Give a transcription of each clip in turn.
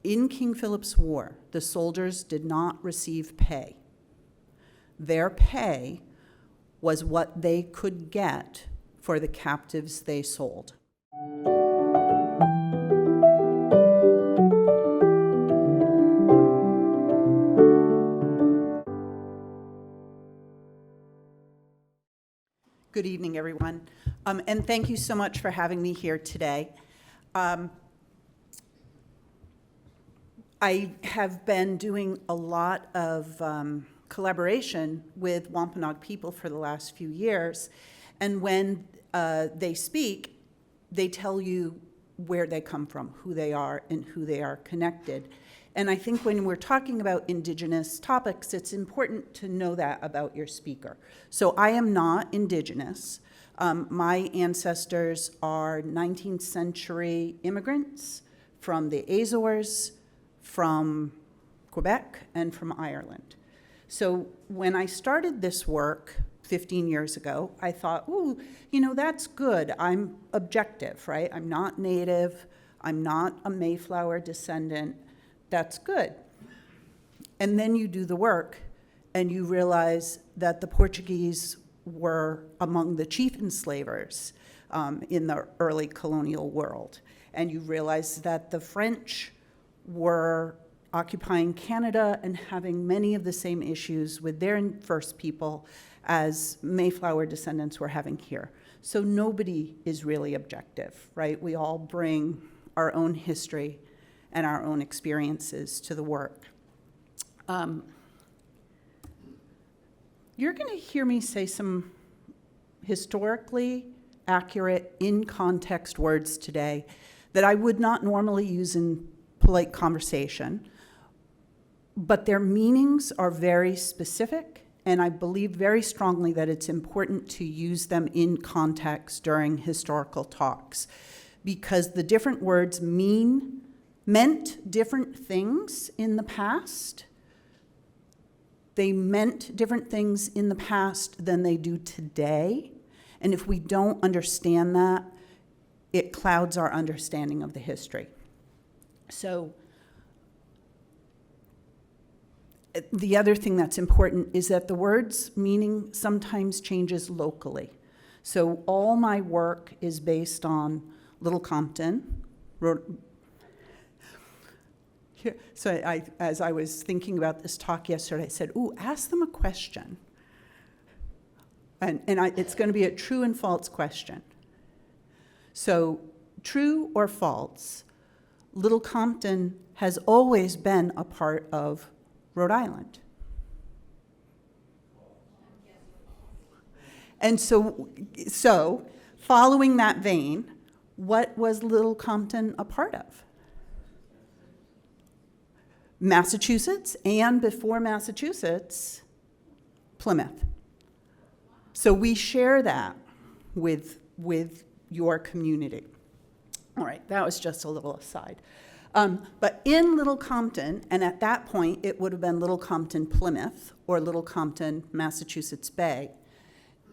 In King Philip's War, the soldiers did not receive pay. Their pay was what they could get for the captives they sold. Good evening, everyone, and thank you so much for having me here today. I have been doing a lot of collaboration with Wampanoag people for the last few years, and when they speak, they tell you where they come from, who they are, and who they are connected. And I think when we're talking about Indigenous topics, it's important to know that about your speaker. So I am not Indigenous. My ancestors are 19th century immigrants from the Azores, from Quebec, and from Ireland. So when I started this work 15 years ago, I thought, ooh, you know, that's good. I'm objective, right? I'm not Native. I'm not a Mayflower descendant. That's good. And then you do the work and you realize that the Portuguese were among the chief enslavers in the early colonial world. And you realize that the French were occupying Canada and having many of the same issues with their first people as Mayflower descendants were having here. So nobody is really objective, right? We all bring our own history and our own experiences to the work. You're going to hear me say some historically accurate, in-context words today that I would not normally use in polite conversation, but their meanings are very specific, and I believe very strongly that it's important to use them in context during historical talks, because the different words meant different things in the past. They meant different things in the past than they do today. And if we don't understand that, it clouds our understanding of the history. So the other thing that's important is that the word's meaning sometimes changes locally. So all my work is based on Little Compton. So as I was thinking about this talk yesterday, I said, ooh, ask them a question. And it's going to be a true and false question. So true or false, Little Compton has always been a part of Rhode Island. And so following that vein, what was Little Compton a part of? Massachusetts, and before Massachusetts, Plymouth. So we share that with your community. All right, that was just a little aside. But in Little Compton, and at that point it would have been Little Compton, Plymouth, or Little Compton, Massachusetts Bay,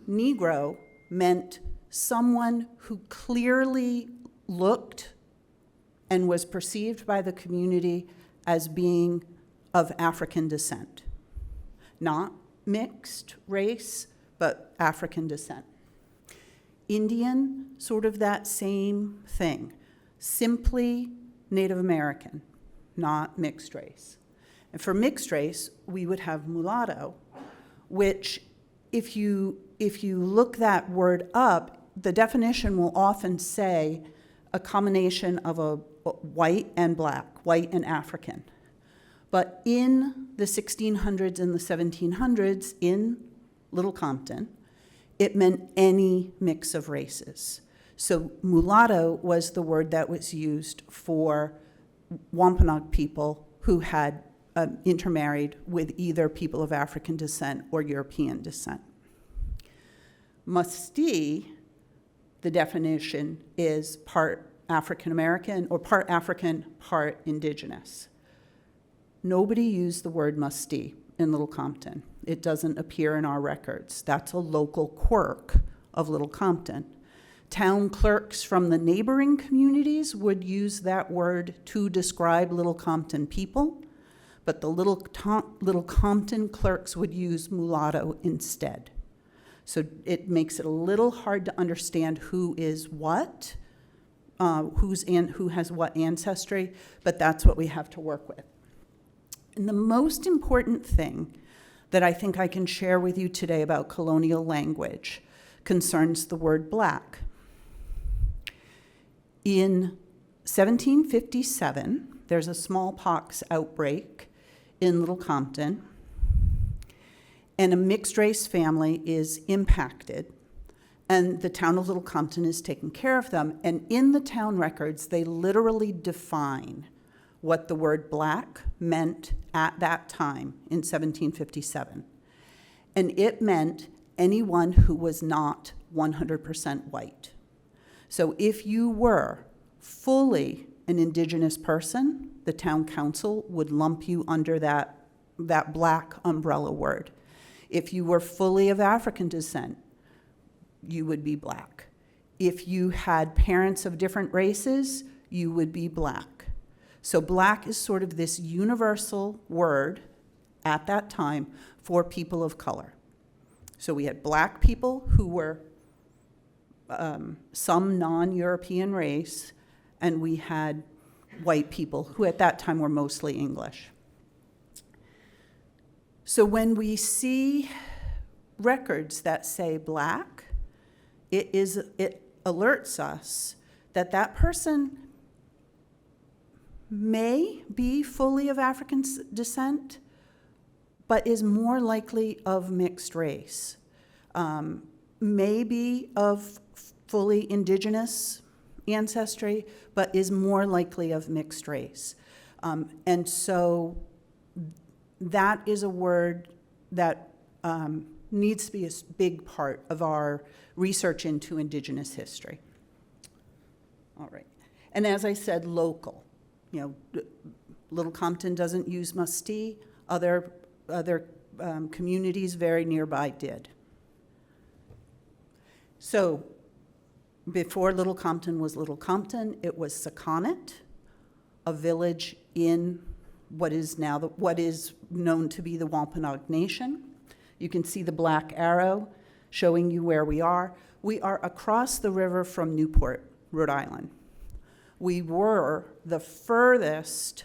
Negro meant someone who clearly looked and was perceived by the community as being of African descent. Not mixed race, but African descent. Indian, sort of that same thing. Simply Native American, not mixed race. And for mixed race, we would have mulatto, which if you look that word up, the definition will often say a combination of a white and black, white and African. But in the 1600s and the 1700s in Little Compton, it meant any mix of races. So mulatto was the word that was used for Wampanoag people who had intermarried with either people of African descent or European descent. Mustee, the definition is part African American or part African, part Indigenous. Nobody used the word mustee in Little Compton. It doesn't appear in our records. That's a local quirk of Little Compton. Town clerks from the neighboring communities would use that word to describe Little Compton people, but the Little Compton clerks would use mulatto instead. So it makes it a little hard to understand who is what, who has what ancestry, but that's what we have to work with. And the most important thing that I think I can share with you today about colonial language concerns the word black. In 1757, there's a smallpox outbreak in Little Compton, and a mixed-race family is impacted, and the town of Little Compton is taking care of them. And in the town records, they literally define what the word black meant at that time in 1757. And it meant anyone who was not 100% white. So if you were fully an Indigenous person, the town council would lump you under that black umbrella word. If you were fully of African descent, you would be black. If you had parents of different races, you would be black. So black is sort of this universal word at that time for people of color. So we had black people who were some non-European race, and we had white people who at that time were mostly English. So when we see records that say black, it alerts us that that person may be fully of African descent, but is more likely of mixed race, may be of fully Indigenous ancestry, but is more likely of mixed race. And so that is a word that needs to be a big part of our research into Indigenous history. All right. And as I said, local. You know, Little Compton doesn't use mustee. Other communities very nearby did. So before Little Compton was Little Compton, it was Sakonnet, a village in what is now what is known to be the Wampanoag Nation. You can see the black arrow showing you where we are. We are across the river from Newport, Rhode Island. We were the furthest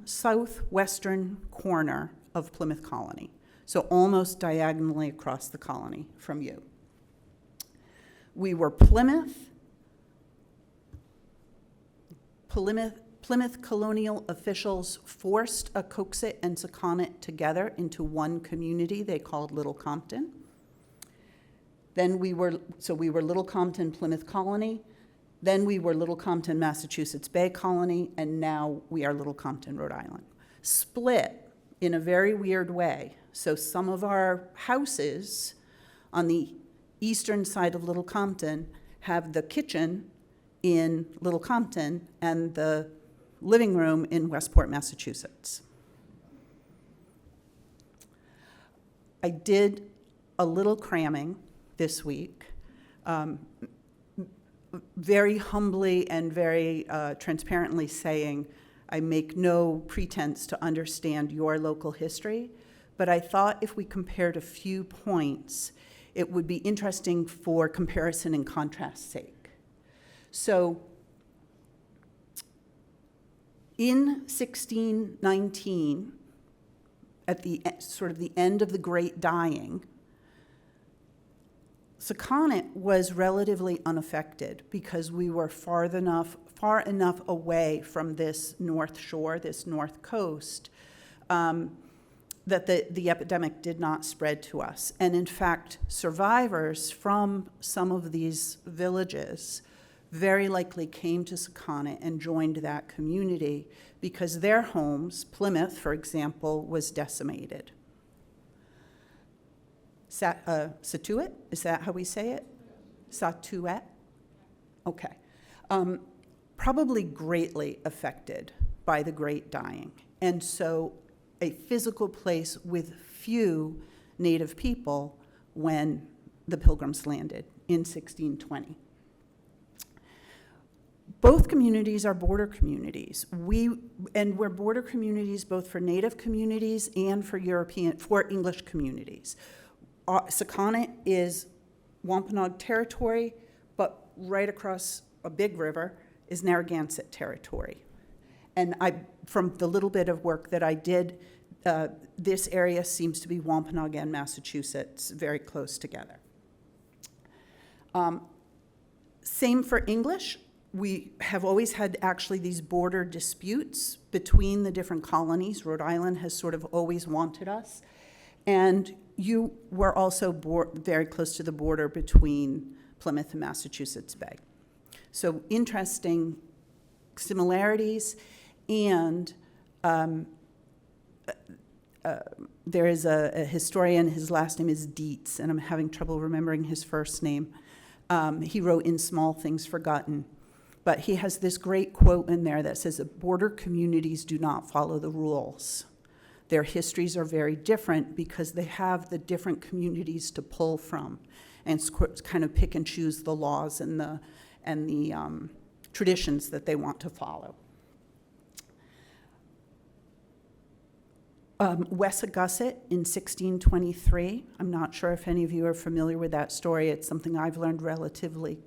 southwestern corner of Plymouth Colony, so almost diagonally across the colony from you. We were Plymouth colonial officials forced Acoxit and Sakonnet together into one community they called Little Compton. Then we were Little Compton, Plymouth Colony. Then we were Little Compton, Massachusetts Bay Colony, and now we are Little Compton, Rhode Island. Split in a very weird way. So some of our houses on the eastern side of Little Compton have the kitchen in Little Compton and the living room in Westport, Massachusetts. I did a little cramming this week, very humbly and very transparently saying, I make no pretense to understand your local history, but I thought if we compared a few points, it would be interesting for comparison and contrast's sake. So in 1619, at the sort of the end of the Great Dying, Sakonnet was relatively unaffected because we were far enough away from this north shore, this north coast, that the epidemic did not spread to us. And in fact, survivors from some of these villages very likely came to Sakonnet and joined that community because their homes, Plymouth, for example, was decimated. Satuet, is that how we say it? Satuet? Okay. Probably greatly affected by the Great Dying. And so a physical place with few native people when the Pilgrims landed in 1620. Both communities are border communities. We're border communities both for Native communities and for English communities. Sakonnet is Wampanoag territory, but right across a big river is Narragansett territory. And from the little bit of work that I did, this area seems to be Wampanoag and Massachusetts, very close together. Same for English. We have always had actually these border disputes between the different colonies. Rhode Island has sort of always wanted us. And you were also very close to the border between Plymouth and Massachusetts Bay. So interesting similarities. And there is a historian, his last name is Dietz, and I'm having trouble remembering his first name. He wrote In Small Things Forgotten. But he has this great quote in there that says that border communities do not follow the rules. Their histories are very different because they have the different communities to pull from and kind of pick and choose the laws and the traditions that they want to follow. Wessagusset in 1623. I'm not sure if any of you are familiar with that story. It's something I've learned relatively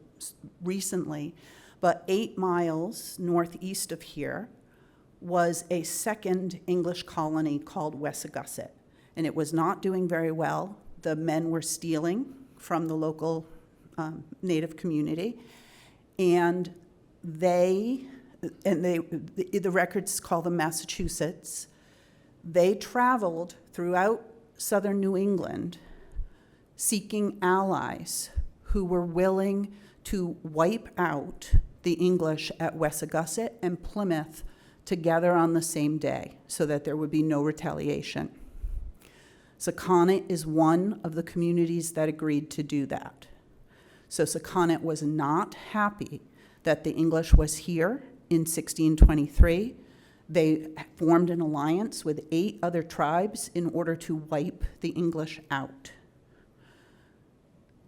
recently. But 8 miles northeast of here was a second English colony called Wessagusset. And it was not doing very well. The men were stealing from the local Native community. And the records call them Massachusetts. They traveled throughout southern New England seeking allies who were willing to wipe out the English at Wessagusset and Plymouth together on the same day so that there would be no retaliation. Sakonnet is one of the communities that agreed to do that. So Sakonnet was not happy that the English was here in 1623. They formed an alliance with 8 other tribes in order to wipe the English out.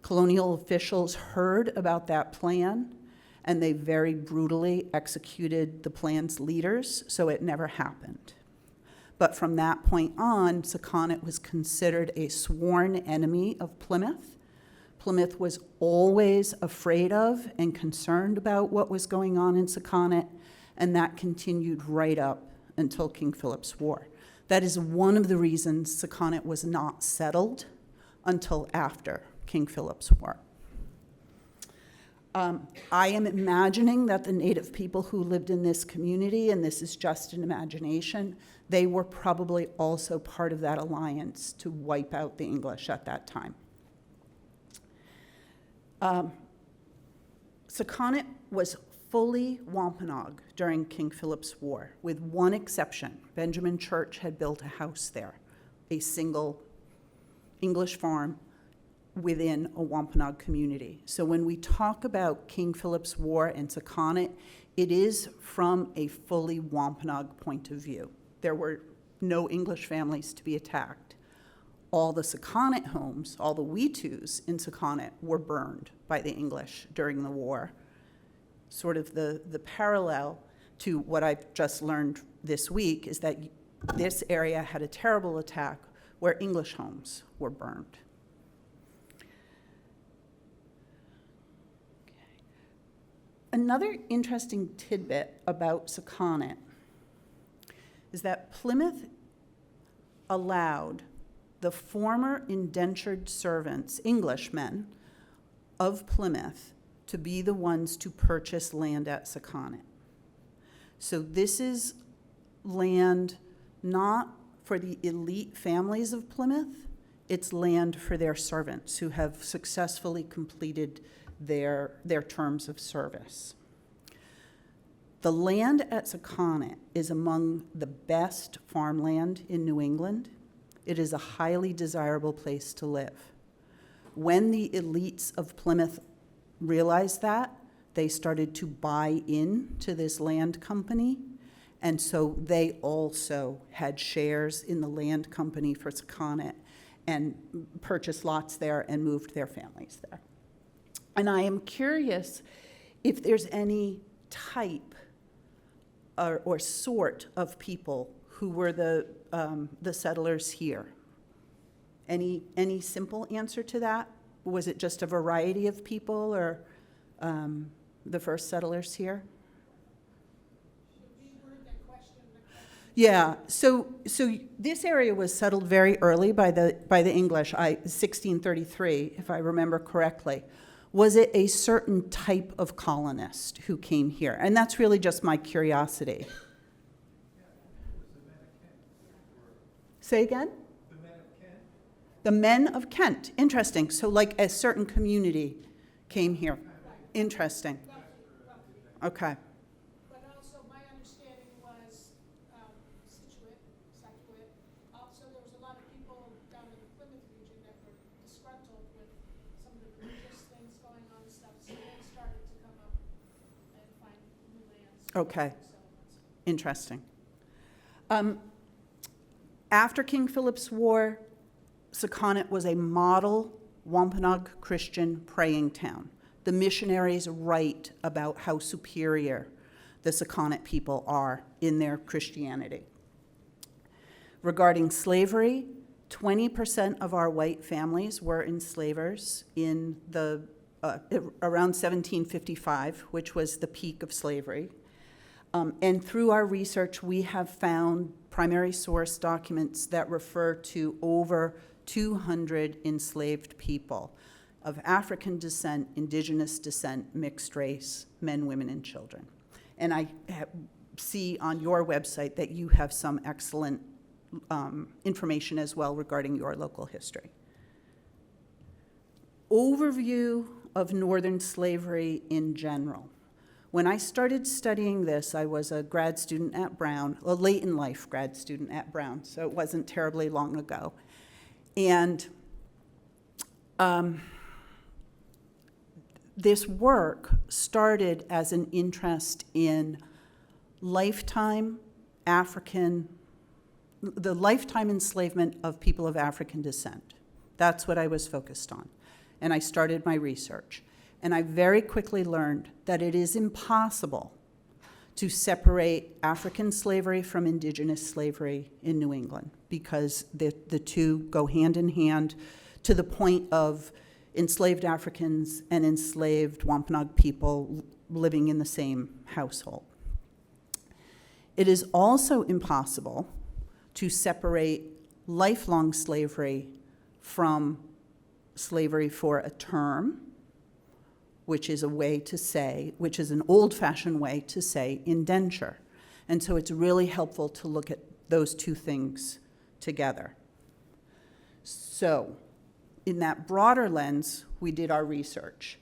Colonial officials heard about that plan, and they very brutally executed the plan's leaders, so it never happened. But from that point on, Sakonnet was considered a sworn enemy of Plymouth. Plymouth was always afraid of and concerned about what was going on in Sakonnet, and that continued right up until King Philip's War. That is one of the reasons Sakonnet was not settled until after King Philip's War. I am imagining that the Native people who lived in this community, and this is just an imagination, they were probably also part of that alliance to wipe out the English at that time. Sakonnet was fully Wampanoag during King Philip's War, with one exception. Benjamin Church had built a house there, a single English farm within a Wampanoag community. So when we talk about King Philip's War and Sakonnet, it is from a fully Wampanoag point of view. There were no English families to be attacked. All the Sakonnet homes, all the Weetus in Sakonnet were burned by the English during the war. Sort of the parallel to what I've just learned this week is that this area had a terrible attack where English homes were burned. Another interesting tidbit about Sakonnet is that Plymouth allowed the former indentured servants, Englishmen, of Plymouth to be the ones to purchase land at Sakonnet. So this is land not for the elite families of Plymouth, it's land for their servants who have successfully completed their terms of service. The land at Sakonnet is among the best farmland in New England. It is a highly desirable place to live. When the elites of Plymouth realized that, they started to buy into this land company, and so they also had shares in the land company for Sakonnet and purchased lots there and moved their families there. And I am curious if there's any type or sort of people who were the settlers here. Any simple answer to that? Was it just a variety of people, or the first settlers here? Yeah, so this area was settled very early by the English, 1633, if I remember correctly. Was it a certain type of colonist who came here? And that's really just my curiosity. Say again? The men of Kent. The men of Kent, interesting. So like a certain community came here. Interesting. Okay. But also my understanding was Situate. Also there was a lot of people down in the Plymouth region that were disgruntled with some of the religious things going on and stuff. So they started to come up and find new lands. Okay. Interesting. After King Philip's War, Sakonnet was a model Wampanoag Christian praying town. The missionaries write about how superior the Sakonnet people are in their Christianity. Regarding slavery, 20% of our white families were enslavers in the around 1755, which was the peak of slavery. And through our research, we have found primary source documents that refer to over 200 enslaved people of African descent, indigenous descent, mixed race, men, women, and children. And I see on your website that you have some excellent information as well regarding your local history. Overview of Northern slavery in general. When I started studying this, I was a grad student at Brown, a late in life grad student at Brown, so it wasn't terribly long ago. And this work started as an interest in the lifetime enslavement of people of African descent. That's what I was focused on. And I started my research. And I very quickly learned that it is impossible to separate African slavery from indigenous slavery in New England, because the two go hand in hand to the point of enslaved Africans and enslaved Wampanoag people living in the same household. It is also impossible to separate lifelong slavery from slavery for a term, which is an old-fashioned way to say indenture. And so it's really helpful to look at those two things together. So in that broader lens, we did our research.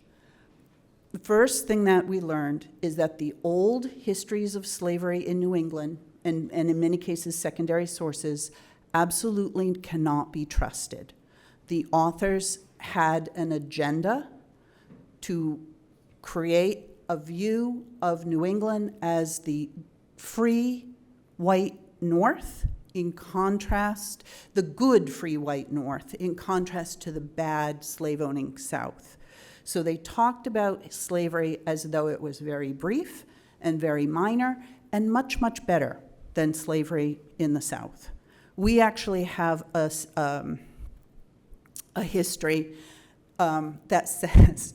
The first thing that we learned is that the old histories of slavery in New England, and in many cases secondary sources, absolutely cannot be trusted. The authors had an agenda to create a view of New England as the free white North, in contrast, the good free white North, in contrast to the bad slave-owning South. So they talked about slavery as though it was very brief and very minor and much, much better than slavery in the South. We actually have a history that says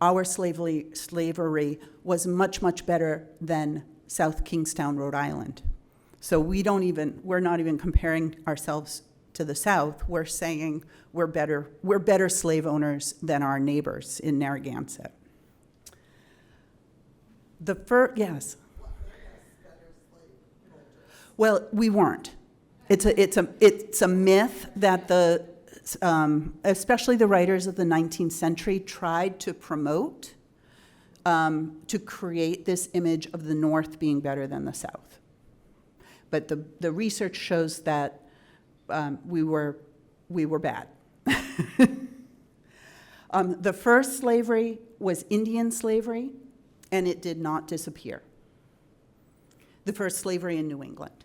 our slavery was much, much better than South Kingstown, Rhode Island. So we're not even comparing ourselves to the South. We're saying we're better slave owners than our neighbors in Narragansett. Yes. Well, we weren't. It's a myth that especially the writers of the 19th century tried to promote to create this image of the North being better than the South. But the research shows that we were bad. The first slavery was Indian slavery, and it did not disappear. The first slavery in New England.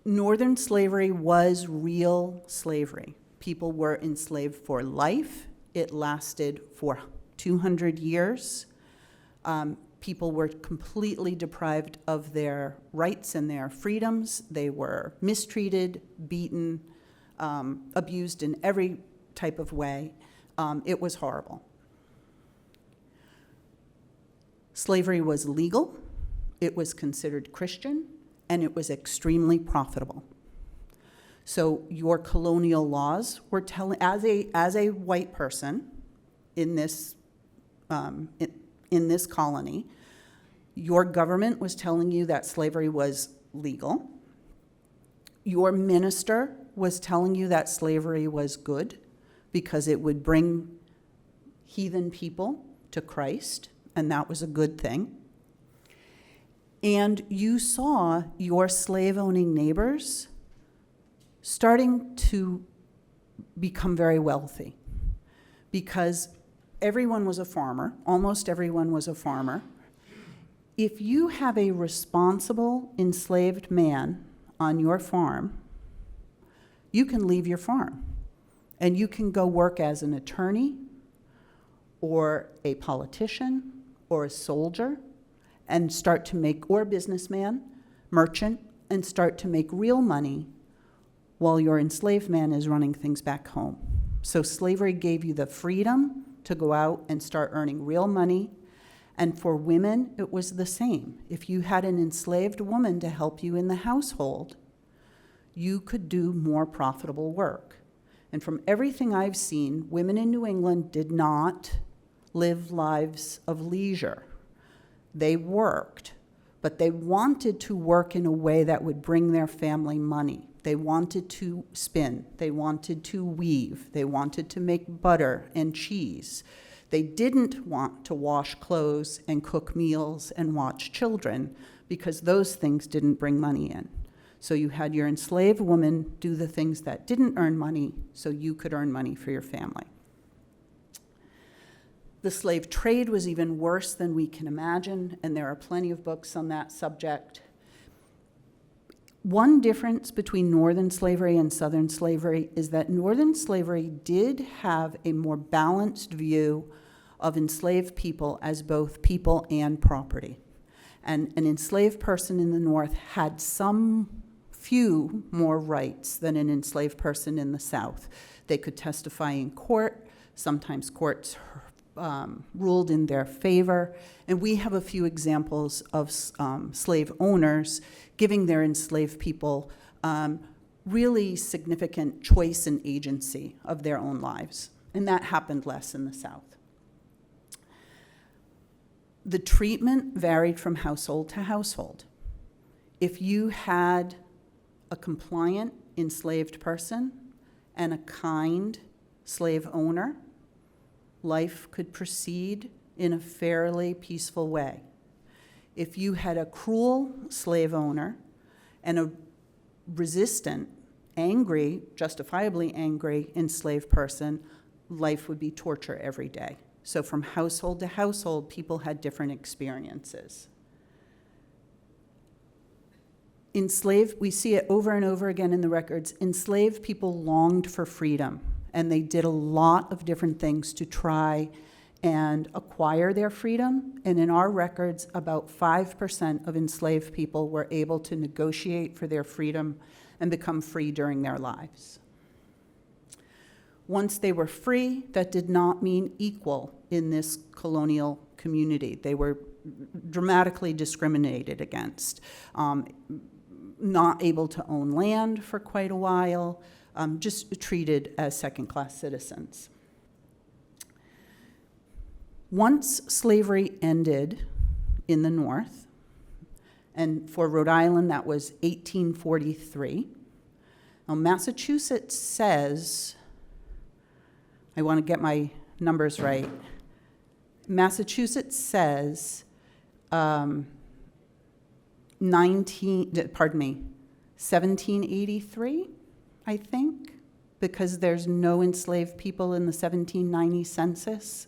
Northern slavery was real slavery. People were enslaved for life. It lasted for 200 years. People were completely deprived of their rights and their freedoms. They were mistreated, beaten, abused in every type of way. It was horrible. Slavery was legal, it was considered Christian, and it was extremely profitable. So your colonial laws were telling, as a white person in this colony, your government was telling you that slavery was legal. Your minister was telling you that slavery was good because it would bring heathen people to Christ, and that was a good thing. And you saw your slave-owning neighbors starting to become very wealthy because everyone was a farmer, almost everyone was a farmer. If you have a responsible enslaved man on your farm, you can leave your farm and you can go work as an attorney or a politician or a soldier and start to make, or a businessman, merchant, and start to make real money while your enslaved man is running things back home. So slavery gave you the freedom to go out and start earning real money. And for women, it was the same. If you had an enslaved woman to help you in the household, you could do more profitable work. And from everything I've seen, women in New England did not live lives of leisure. They worked, but they wanted to work in a way that would bring their family money. They wanted to spin, they wanted to weave, they wanted to make butter and cheese. They didn't want to wash clothes and cook meals and watch children because those things didn't bring money in. So you had your enslaved woman do the things that didn't earn money so you could earn money for your family. The slave trade was even worse than we can imagine, and there are plenty of books on that subject. One difference between Northern slavery and Southern slavery is that Northern slavery did have a more balanced view of enslaved people as both people and property. And an enslaved person in the North had some few more rights than an enslaved person in the South. They could testify in court. Sometimes courts ruled in their favor. And we have a few examples of slave owners giving their enslaved people really significant choice and agency of their own lives. And that happened less in the South. The treatment varied from household to household. If you had a compliant enslaved person and a kind slave owner, life could proceed in a fairly peaceful way. If you had a cruel slave owner and a resistant, angry, justifiably angry enslaved person, life would be torture every day. So from household to household, people had different experiences. Enslaved, we see it over and over again in the records, enslaved people longed for freedom, and they did a lot of different things to try and acquire their freedom. And in our records, about 5% of enslaved people were able to negotiate for their freedom and become free during their lives. Once they were free, that did not mean equal in this colonial community. They were dramatically discriminated against, not able to own land for quite a while, just treated as second-class citizens. Once slavery ended in the North, and for Rhode Island that was 1843, now Massachusetts says, I want to get my numbers right, Massachusetts says 1783, I think, because there's no enslaved people in the 1790 census.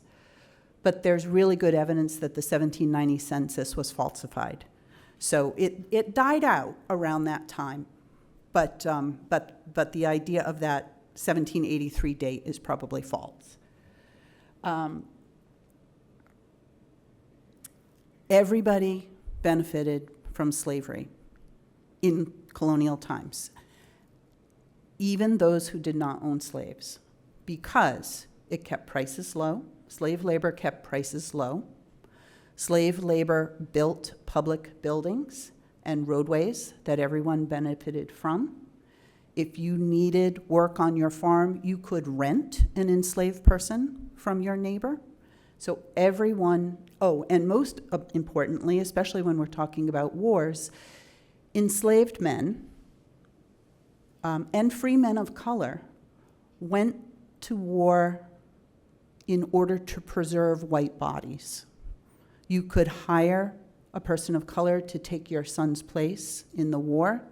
But there's really good evidence that the 1790 census was falsified. So it died out around that time. But the idea of that 1783 date is probably false. Everybody benefited from slavery in colonial times, even those who did not own slaves, because it kept prices low. Slave labor kept prices low. Slave labor built public buildings and roadways that everyone benefited from. If you needed work on your farm, you could rent an enslaved person from your neighbor. So everyone, and most importantly, especially when we're talking about wars, enslaved men and free men of color went to war in order to preserve white bodies. You could hire a person of color to take your son's place in the war.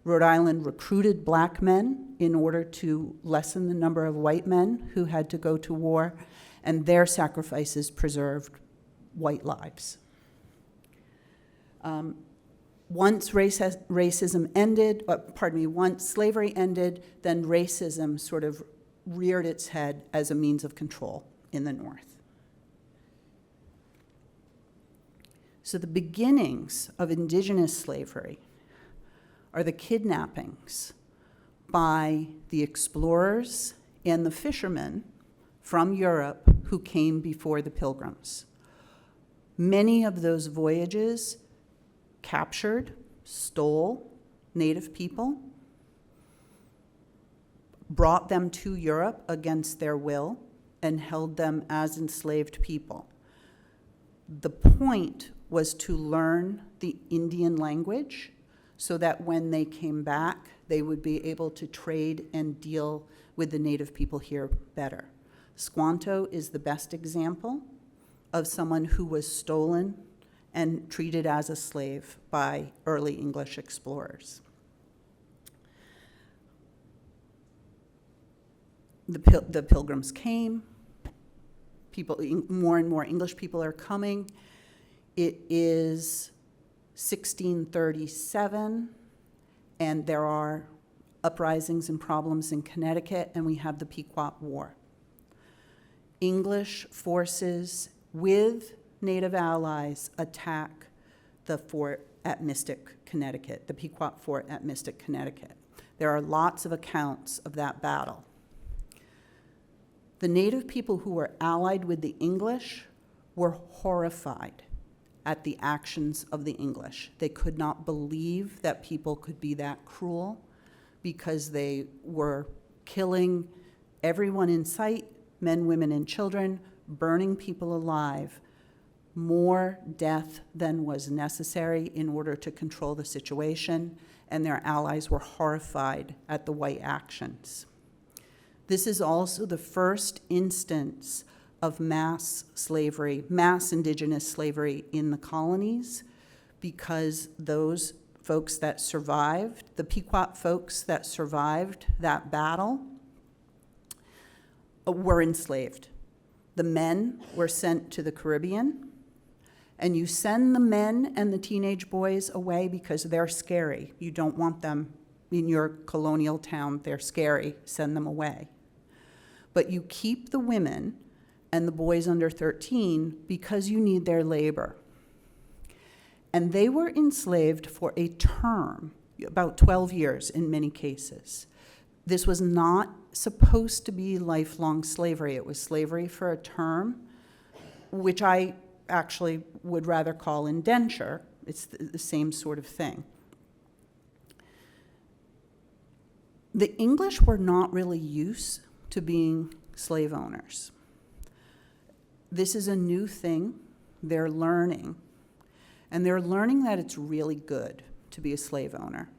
Rhode Island recruited black men in order to lessen the number of white men who had to go to war, and their sacrifices preserved white lives. Once racism ended, once slavery ended, then racism sort of reared its head as a means of control in the North. So the beginnings of indigenous slavery are the kidnappings by the explorers and the fishermen from Europe who came before the Pilgrims. Many of those voyages captured, stole Native people, brought them to Europe against their will, and held them as enslaved people. The point was to learn the Indian language so that when they came back, they would be able to trade and deal with the Native people here better. Squanto is the best example of someone who was stolen and treated as a slave by early English explorers. The Pilgrims came. More and more English people are coming. It is 1637, and there are uprisings and problems in Connecticut, and we have the Pequot War. English forces with Native allies attack the fort at Mystic, Connecticut, the Pequot Fort at Mystic, Connecticut. There are lots of accounts of that battle. The Native people who were allied with the English were horrified at the actions of the English. They could not believe that people could be that cruel because they were killing everyone in sight, men, women, and children, burning people alive, more death than was necessary in order to control the situation, and their allies were horrified at the white actions. This is also the first instance of mass slavery, mass indigenous slavery in the colonies, because those folks that survived, the Pequot folks that survived that battle, were enslaved. The men were sent to the Caribbean, and you send the men and the teenage boys away because they're scary. You don't want them in your colonial town. They're scary. Send them away. But you keep the women and the boys under 13 because you need their labor. And they were enslaved for a term, about 12 years in many cases. This was not supposed to be lifelong slavery. It was slavery for a term, which I actually would rather call indenture. It's the same sort of thing. The English were not really used to being slave owners. This is a new thing they're learning, and they're learning that it's really good to be a slave owner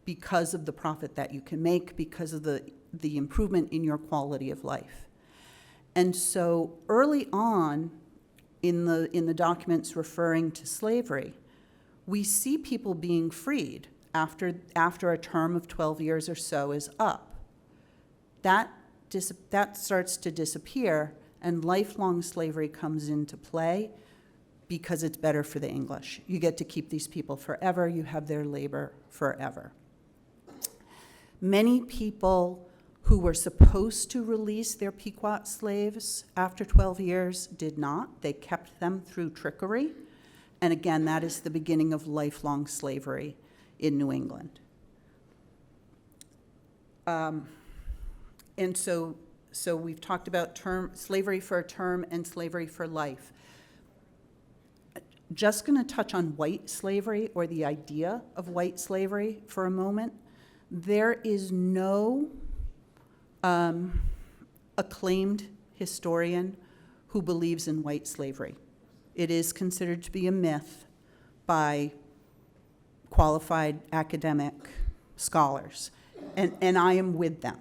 because of the profit that you can make, because of the improvement in your quality of life. And so early on in the documents referring to slavery, we see people being freed after a term of 12 years or so is up. That starts to disappear, and lifelong slavery comes into play because it's better for the English. You get to keep these people forever. You have their labor forever. Many people who were supposed to release their Pequot slaves after 12 years did not. They kept them through trickery. And again, that is the beginning of lifelong slavery in New England. And so we've talked about slavery for a term and slavery for life. Just going to touch on white slavery, or the idea of white slavery, for a moment. There is no acclaimed historian who believes in white slavery. It is considered to be a myth by qualified academic scholars, and I am with them.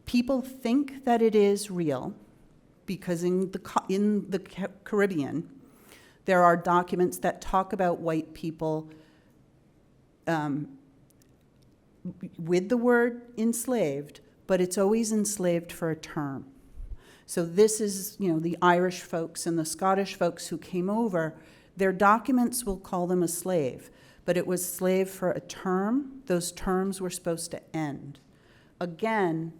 People think that it is real because in the Caribbean, there are documents that talk about white people with the word enslaved, but it's always enslaved for a term. So this is, the Irish folks and the Scottish folks who came over, their documents will call them a slave, but it was slave for a term. Those terms were supposed to end. Again,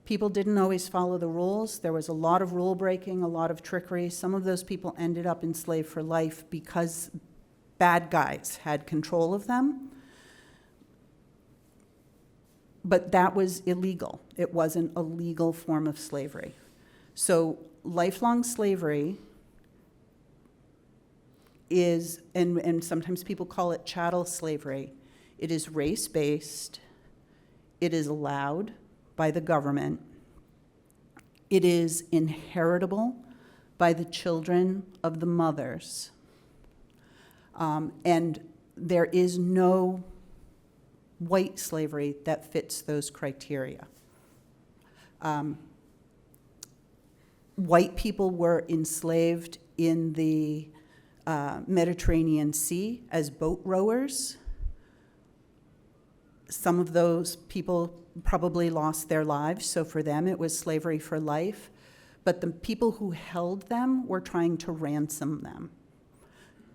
people didn't always follow the rules. There was a lot of rule breaking, a lot of trickery. Some of those people ended up enslaved for life because bad guys had control of them. But that was illegal. It wasn't a legal form of slavery. So lifelong slavery is, and sometimes people call it chattel slavery, it is race-based, it is allowed by the government, it is inheritable by the children of the mothers, and there is no white slavery that fits those criteria. White people were enslaved in the Mediterranean Sea as boat rowers. Some of those people probably lost their lives, so for them it was slavery for life. But the people who held them were trying to ransom them.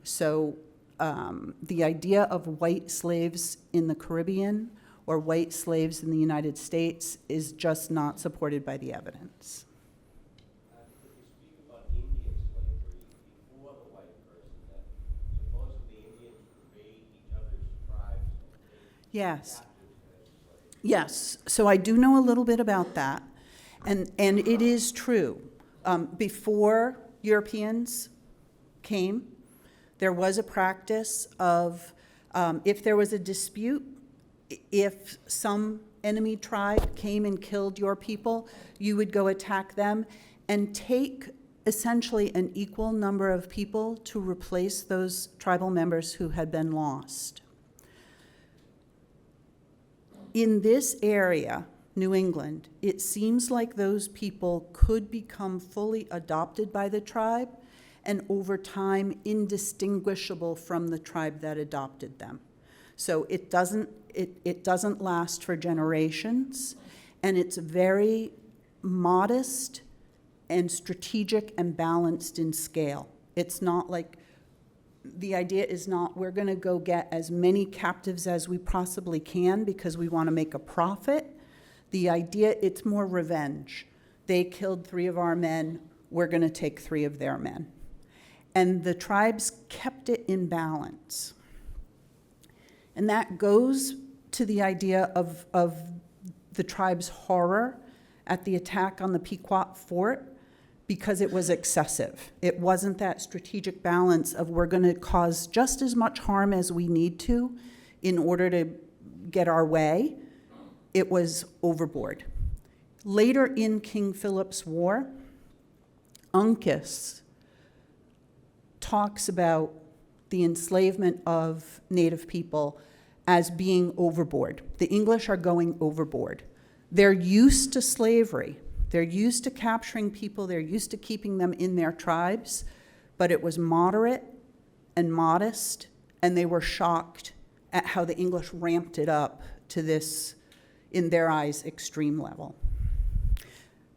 So the idea of white slaves in the Caribbean or white slaves in the United States is just not supported by the evidence. Could you speak about Indian slavery before the white person, that supposedly Indians would raid each other's tribes and take Yes. captives as slaves? Yes, so I do know a little bit about that, and it is true. Before Europeans came, there was a practice of, if there was a dispute, if some enemy tribe came and killed your people, you would go attack them and take essentially an equal number of people to replace those tribal members who had been lost. In this area, New England, it seems like those people could become fully adopted by the tribe and over time indistinguishable from the tribe that adopted them. So it doesn't last for generations, and it's very modest and strategic and balanced in scale. It's not like, the idea is not we're going to go get as many captives as we possibly can because we want to make a profit. The idea, it's more revenge. They killed 3 of our men, we're going to take 3 of their men. And the tribes kept it in balance. And that goes to the idea of the tribe's horror at the attack on the Pequot fort, because it was excessive. It wasn't that strategic balance of we're going to cause just as much harm as we need to in order to get our way. It was overboard. Later in King Philip's War, Uncas talks about the enslavement of Native people as being overboard. The English are going overboard. They're used to slavery. They're used to capturing people. They're used to keeping them in their tribes, but it was moderate and modest, and they were shocked at how the English ramped it up to this, in their eyes, extreme level.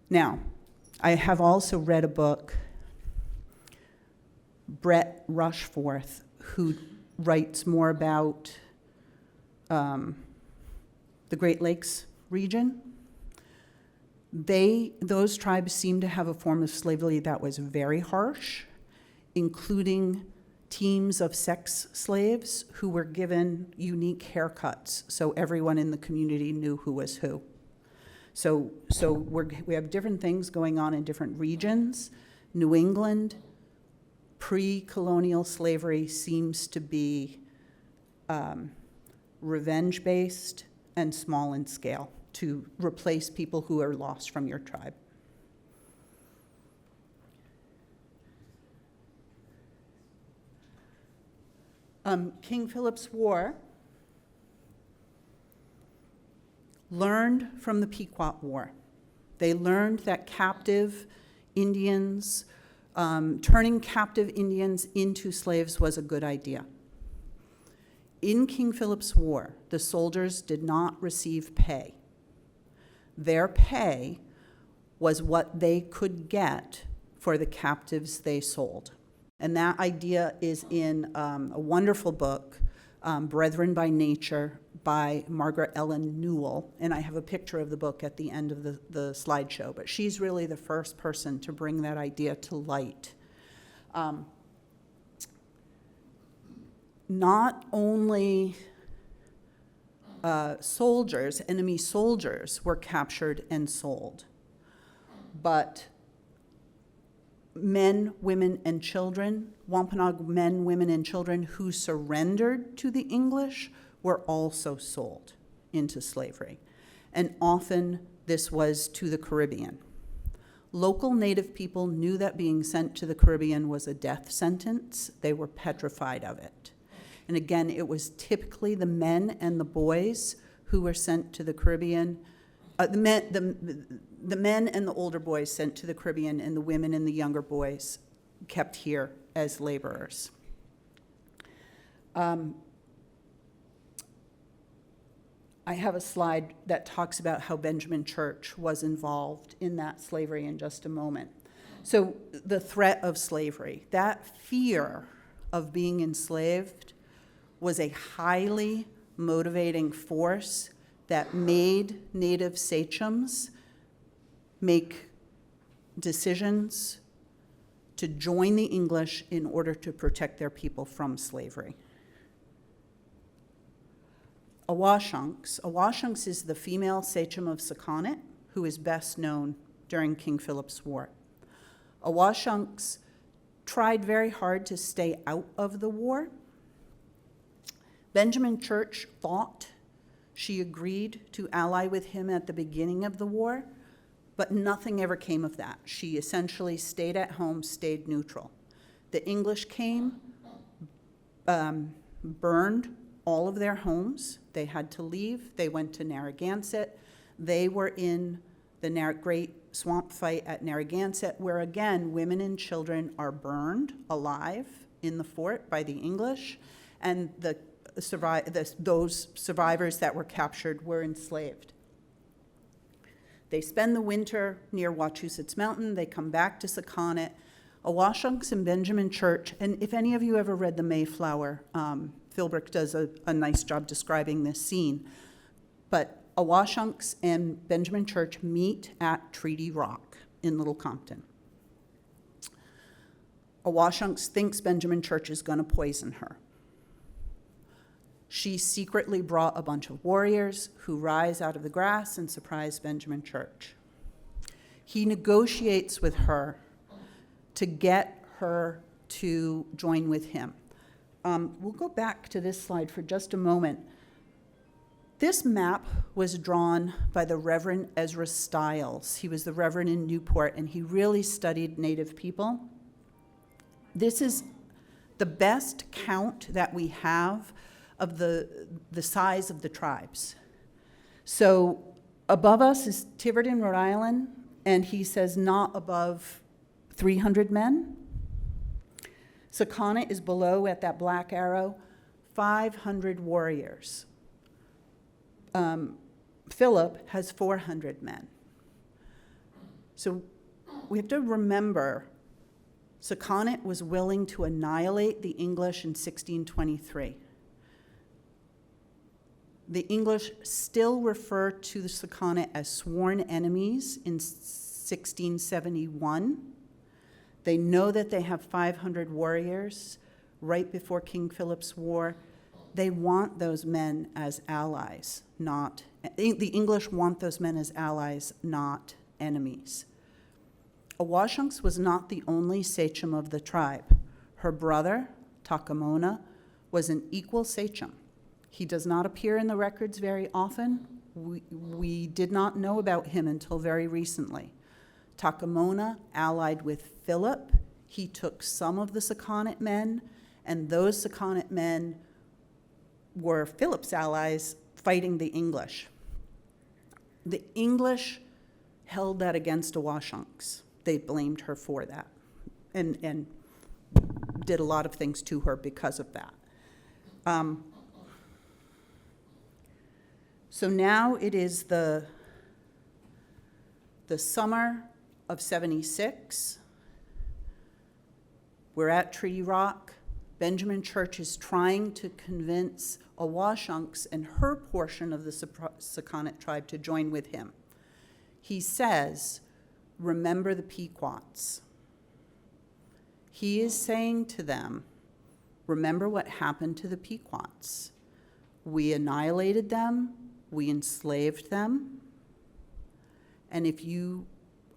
Now, I have also read a book, Brett Rushforth, who writes more about the Great Lakes region. Those tribes seem to have a form of slavery that was very harsh, including teams of sex slaves who were given unique haircuts, so everyone in the community knew who was who. So we have different things going on in different regions. New England, pre-colonial slavery seems to be revenge-based and small in scale to replace people who are lost from your tribe. King Philip's War learned from the Pequot War. They learned that captive Indians, turning captive Indians into slaves was a good idea. In King Philip's War, the soldiers did not receive pay. Their pay was what they could get for the captives they sold. And that idea is in a wonderful book, Brethren by Nature, by Margaret Ellen Newell. And I have a picture of the book at the end of the slideshow. But she's really the first person to bring that idea to light. Not only soldiers, enemy soldiers, were captured and sold, but men, women, and children, Wampanoag men, women, and children who surrendered to the English were also sold into slavery. And often this was to the Caribbean. Local Native people knew that being sent to the Caribbean was a death sentence. They were petrified of it. And again, it was typically the men and the boys who were sent to the Caribbean. The men and the older boys sent to the Caribbean, and the women and the younger boys kept here as laborers. I have a slide that talks about how Benjamin Church was involved in that slavery in just a moment. So the threat of slavery, that fear of being enslaved, was a highly motivating force that made Native sachems make decisions to join the English in order to protect their people from slavery. Awashunks is the female sachem of Sakonnet, who is best known during King Philip's War. Awashunks tried very hard to stay out of the war. Benjamin Church thought she agreed to ally with him at the beginning of the war, but nothing ever came of that. She essentially stayed at home, stayed neutral. The English came, burned all of their homes. They had to leave. They went to Narragansett. They were in the Great Swamp Fight at Narragansett, where again, women and children are burned alive in the fort by the English, and those survivors that were captured were enslaved. They spend the winter near Wachusett Mountain. They come back to Sakonnet. Awashunks and Benjamin Church, and if any of you ever read The Mayflower, Philbrick does a nice job describing this scene. But Awashunks and Benjamin Church meet at Treaty Rock in Little Compton. Awashunks thinks Benjamin Church is going to poison her. She secretly brought a bunch of warriors who rise out of the grass and surprise Benjamin Church. He negotiates with her to get her to join with him. We'll go back to this slide for just a moment. This map was drawn by the Reverend Ezra Stiles. He was the Reverend in Newport, and he really studied Native people. This is the best count that we have of the size of the tribes. So above us is Tiverton, Rhode Island, and he says not above 300 men. Sakonnet is below at that black arrow, 500 warriors. Philip has 400 men. So we have to remember Sakonnet was willing to annihilate the English in 1623. The English still refer to the Sakonnet as sworn enemies in 1671. They know that they have 500 warriors right before King Philip's War. They want those men as allies, the English want those men as allies, not enemies. Awashunks was not the only sachem of the tribe. Her brother, Takamona, was an equal sachem. He does not appear in the records very often. We did not know about him until very recently. Takamona allied with Philip. He took some of the Sakonnet men, and those Sakonnet men were Philip's allies fighting the English. The English held that against Awashunks. They blamed her for that and did a lot of things to her because of that. So now it is the summer of 76. We're at Treaty Rock. Benjamin Church is trying to convince Awashunks and her portion of the Sakonnet tribe to join with him. He says, remember the Pequots. He is saying to them, remember what happened to the Pequots. We annihilated them, we enslaved them, and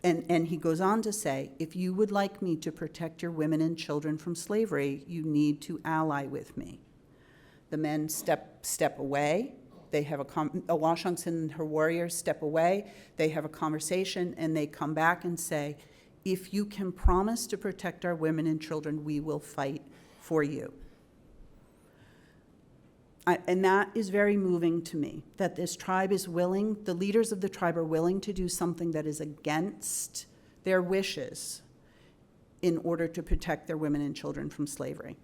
and he goes on to say, if you would like me to protect your women and children from slavery, you need to ally with me. The men step away. They have Awashunks and her warriors step away. They have a conversation, and they come back and say, if you can promise to protect our women and children, we will fight for you. And that is very moving to me, that this tribe is willing, the leaders of the tribe are willing to do something that is against their wishes in order to protect their women and children from slavery.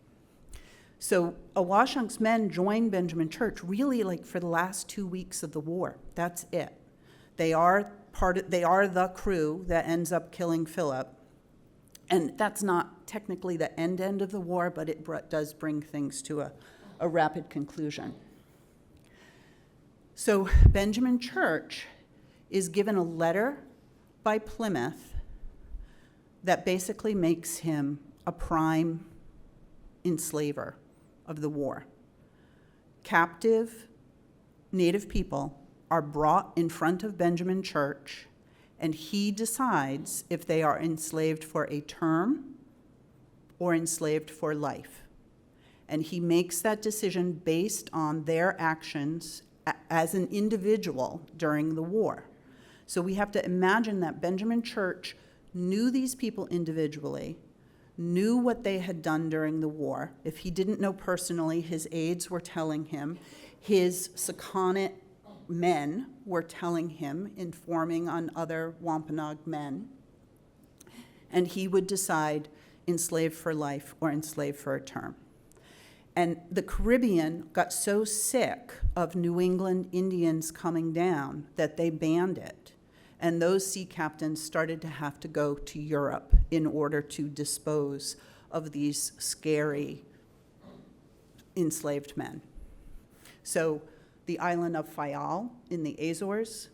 So Awashunk's men joined Benjamin Church really like for the last 2 weeks of the war. That's it. They are the crew that ends up killing Philip. And that's not technically the end of the war, but it does bring things to a rapid conclusion. So Benjamin Church is given a letter by Plymouth that basically makes him a prime enslaver of the war. Captive Native people are brought in front of Benjamin Church, and he decides if they are enslaved for a term or enslaved for life. And he makes that decision based on their actions as an individual during the war. So we have to imagine that Benjamin Church knew these people individually, knew what they had done during the war. If he didn't know personally, his aides were telling him. His Sakonnet men were telling him, informing on other Wampanoag men. And he would decide enslaved for life or enslaved for a term. And the Caribbean got so sick of New England Indians coming down that they banned it. And those sea captains started to have to go to Europe in order to dispose of these scary enslaved men. So the island of Fayal in the Azores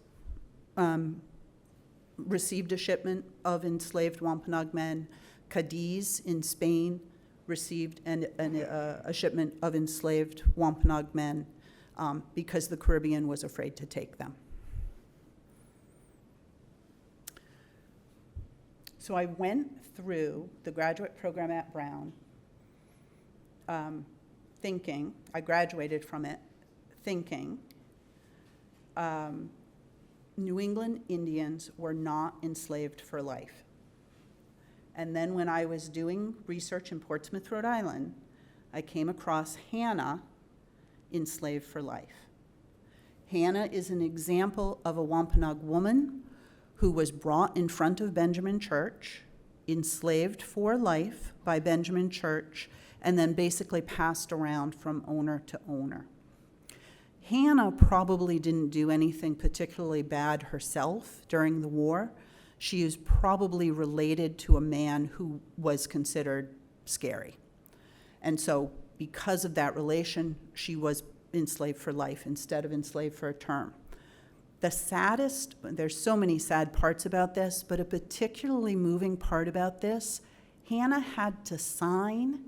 received a shipment of enslaved Wampanoag men. Cadiz in Spain received a shipment of enslaved Wampanoag men because the Caribbean was afraid to take them. So I went through the graduate program at Brown thinking, I graduated from it thinking, New England Indians were not enslaved for life. And then when I was doing research in Portsmouth, Rhode Island, I came across Hannah, enslaved for life. Hannah is an example of a Wampanoag woman who was brought in front of Benjamin Church, enslaved for life by Benjamin Church, and then basically passed around from owner to owner. Hannah probably didn't do anything particularly bad herself during the war. She is probably related to a man who was considered scary. And so because of that relation, she was enslaved for life instead of enslaved for a term. The saddest, there's so many sad parts about this, but a particularly moving part about this, Hannah had to sign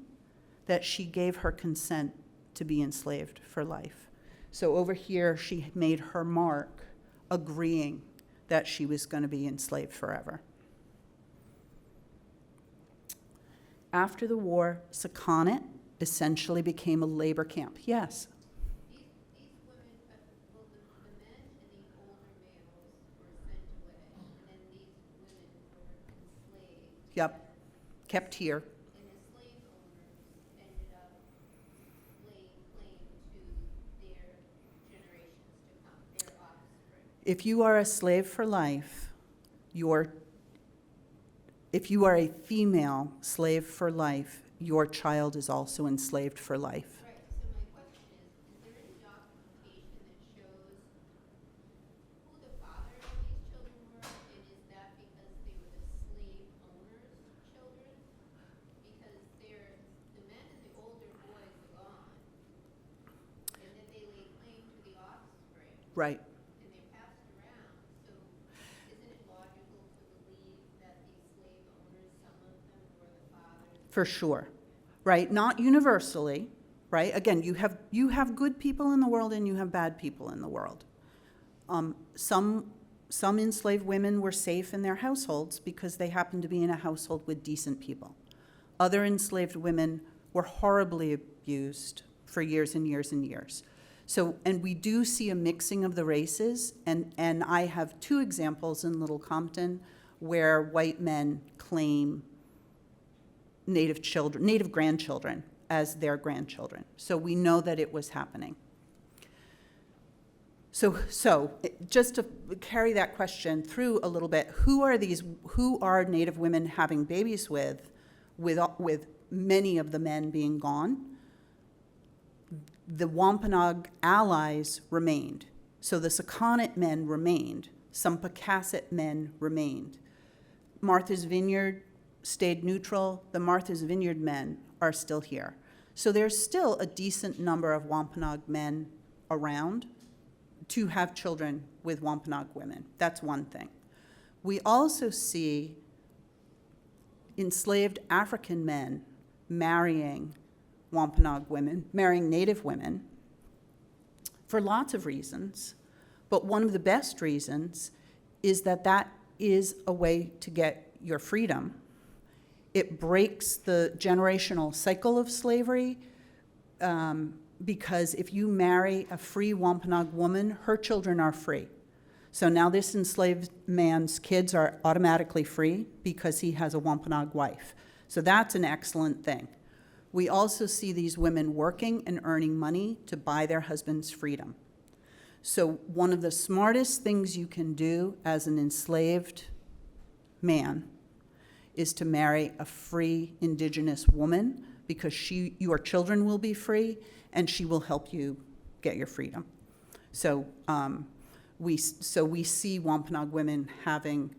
that she gave her consent to be enslaved for life. So over here, she made her mark agreeing that she was going to be enslaved forever. After the war, Sakonnet essentially became a labor camp. Yes? These women, well, the men and the older males were sent away, and then these women were enslaved. Yep. Kept here. And the slave owners ended up laying claim to their generations to come, their offspring. If you are a slave for life, if you are a female slave for life, your child is also enslaved for life. Right, so my question is there any documentation that shows who the father of these children were, and is that because they were the slave owners' children? Because the men and the older boys are gone, and then they lay claim to the offspring. Right. And they're passed around, so isn't it logical to believe that these slave owners, some of them were the fathers? For sure. Right? Not universally, right? Again, you have good people in the world and you have bad people in the world. Some enslaved women were safe in their households because they happened to be in a household with decent people. Other enslaved women were horribly abused for years and years and years. So, and we do see a mixing of the races, and I have 2 examples in Little Compton where white men claim native grandchildren as their grandchildren. So we know that it was happening. So just to carry that question through a little bit, who are Native women having babies with many of the men being gone? The Wampanoag allies remained. So the Sakonnet men remained. Some Pocasset men remained. Martha's Vineyard stayed neutral. The Martha's Vineyard men are still here. So there's still a decent number of Wampanoag men around to have children with Wampanoag women. That's one thing. We also see enslaved African men marrying Wampanoag women, marrying Native women, for lots of reasons. But one of the best reasons is that is a way to get your freedom. It breaks the generational cycle of slavery, because if you marry a free Wampanoag woman, her children are free. So now this enslaved man's kids are automatically free because he has a Wampanoag wife. So that's an excellent thing. We also see these women working and earning money to buy their husband's freedom. So one of the smartest things you can do as an enslaved man is to marry a free Indigenous woman, because your children will be free and she will help you get your freedom. So we see Wampanoag women having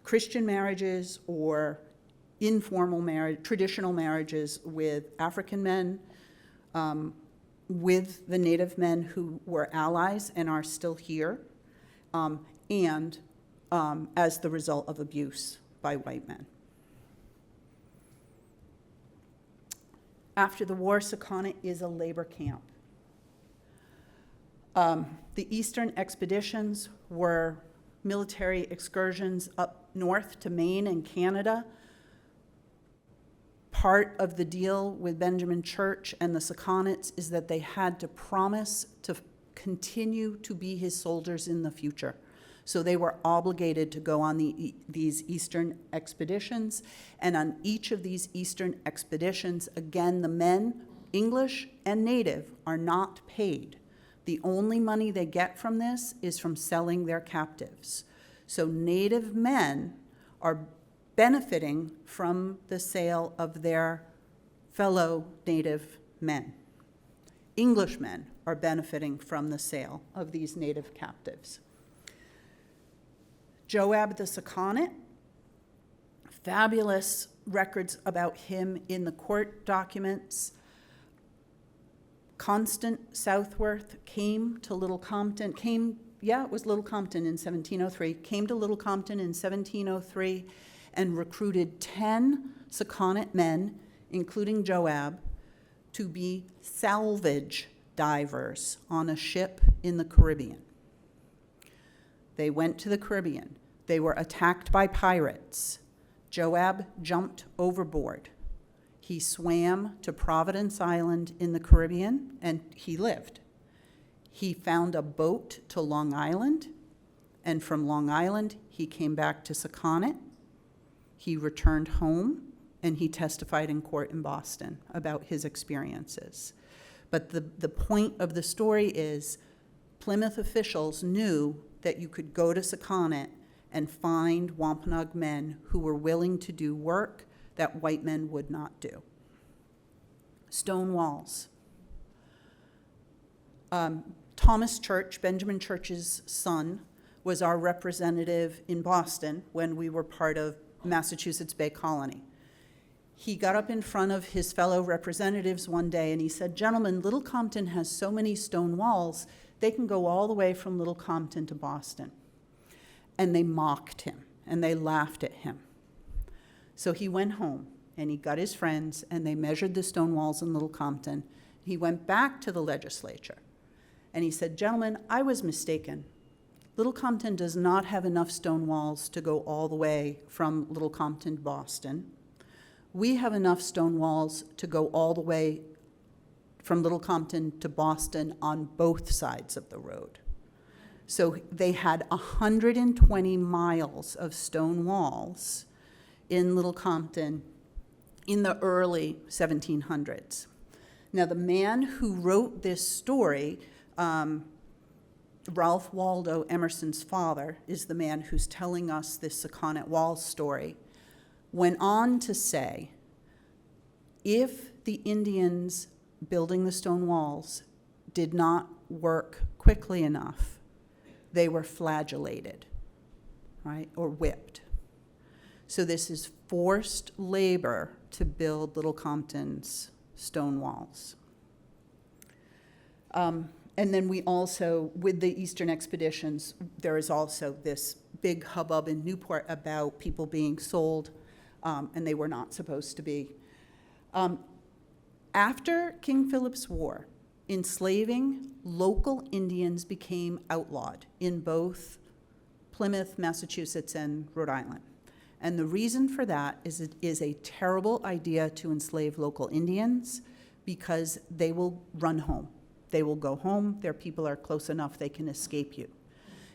Christian marriages or informal marriage, traditional marriages with African men, with the Native men who were allies and are still here, and as the result of abuse by white men. After the war, Sakonnet is a labor camp. The Eastern expeditions were military excursions up north to Maine and Canada. Part of the deal with Benjamin Church and the Sakonnets is that they had to promise to continue to be his soldiers in the future. So they were obligated to go on these Eastern expeditions. And on each of these Eastern expeditions, again, the men, English and Native, are not paid. The only money they get from this is from selling their captives. So Native men are benefiting from the sale of their fellow Native men. English men are benefiting from the sale of these Native captives. Joab the Sakonnet, fabulous records about him in the court documents. Constant Southworth came to Little Compton, it was Little Compton in 1703, came to Little Compton in 1703 and recruited 10 Sakonnet men, including Joab, to be salvage divers on a ship in the Caribbean. They went to the Caribbean. They were attacked by pirates. Joab jumped overboard. He swam to Providence Island in the Caribbean, and he lived. He found a boat to Long Island, and from Long Island, he came back to Sakonnet. He returned home, and he testified in court in Boston about his experiences. But the point of the story is Plymouth officials knew that you could go to Sakonnet and find Wampanoag men who were willing to do work that white men would not do. Stone walls. Thomas Church, Benjamin Church's son, was our representative in Boston when we were part of Massachusetts Bay Colony. He got up in front of his fellow representatives one day and he said, "Gentlemen, Little Compton has so many stone walls, they can go all the way from Little Compton to Boston." And they mocked him and they laughed at him. So he went home and he got his friends and they measured the stone walls in Little Compton. He went back to the legislature and he said, "Gentlemen, I was mistaken. Little Compton does not have enough stone walls to go all the way from Little Compton to Boston. We have enough stone walls to go all the way from Little Compton to Boston on both sides of the road." So they had 120 miles of stone walls in Little Compton in the early 1700s. Now, the man who wrote this story, Ralph Waldo Emerson's father, is the man who's telling us this Sakonnet Walls story, went on to say, if the Indians building the stone walls did not work quickly enough, they were flagellated, right, or whipped. So this is forced labor to build Little Compton's stone walls. And then we also, with the Eastern expeditions, there is also this big hubbub in Newport about people being sold, and they were not supposed to be. After King Philip's War, enslaving local Indians became outlawed in both Plymouth, Massachusetts, and Rhode Island. And the reason for that is it is a terrible idea to enslave local Indians because they will run home. They will go home. Their people are close enough they can escape you.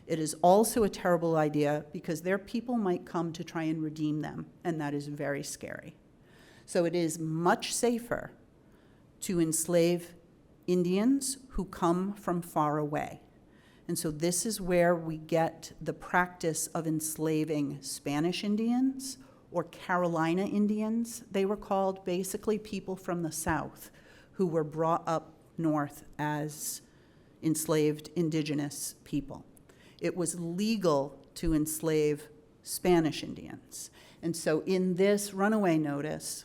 It is also a terrible idea because their people might come to try and redeem them, and that is very scary. So it is much safer to enslave Indians who come from far away. And so this is where we get the practice of enslaving Spanish Indians or Carolina Indians, they were called, basically people from the South who were brought up north as enslaved indigenous people. It was legal to enslave Spanish Indians. And so in this runaway notice,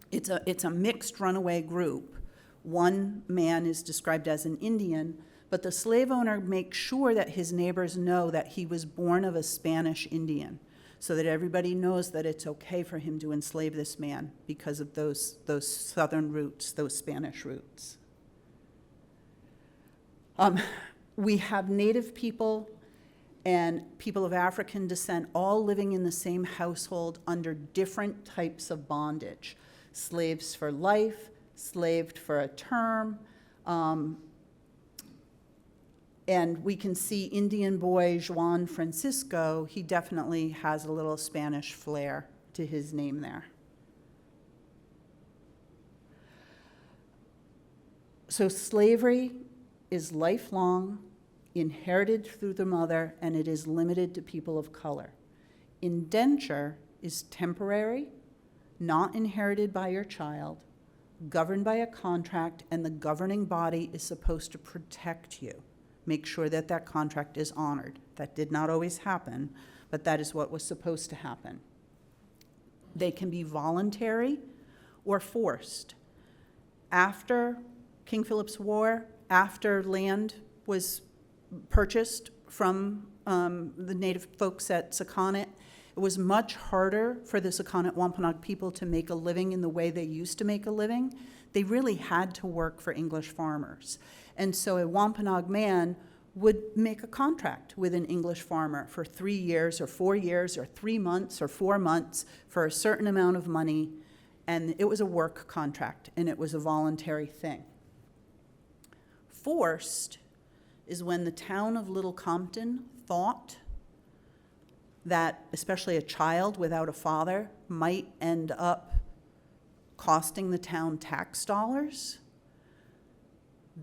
it's a mixed runaway group. One man is described as an Indian, but the slave owner makes sure that his neighbors know that he was born of a Spanish Indian, so that everybody knows that it's okay for him to enslave this man because of those southern roots, those Spanish roots. We have Native people and people of African descent all living in the same household under different types of bondage. Slaves for life, slaved for a term, and we can see Indian boy Juan Francisco, he definitely has a little Spanish flair to his name there. So slavery is lifelong, inherited through the mother, and it is limited to people of color. Indenture is temporary, not inherited by your child, governed by a contract, and the governing body is supposed to protect you. Make sure that that contract is honored. That did not always happen, but that is what was supposed to happen. They can be voluntary or forced. After King Philip's War, after land was purchased from the native folks at Sakonnet, it was much harder for the Sakonnet Wampanoag people to make a living in the way they used to make a living. They really had to work for English farmers. And so a Wampanoag man would make a contract with an English farmer for 3 years or 4 years or 3 months or 4 months for a certain amount of money. And it was a work contract, and it was a voluntary thing. Forced is when the town of Little Compton thought that especially a child without a father might end up costing the town tax dollars.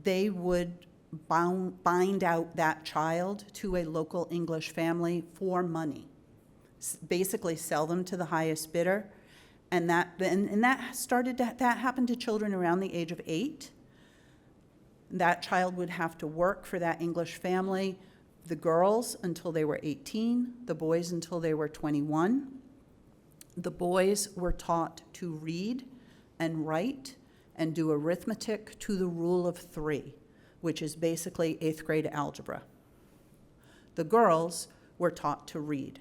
They would bind out that child to a local English family for money, basically sell them to the highest bidder. And that happened to children around the age of 8. That child would have to work for that English family, the girls until they were 18, the boys until they were 21. The boys were taught to read and write and do arithmetic to the rule of 3, which is basically 8th grade algebra. The girls were taught to read.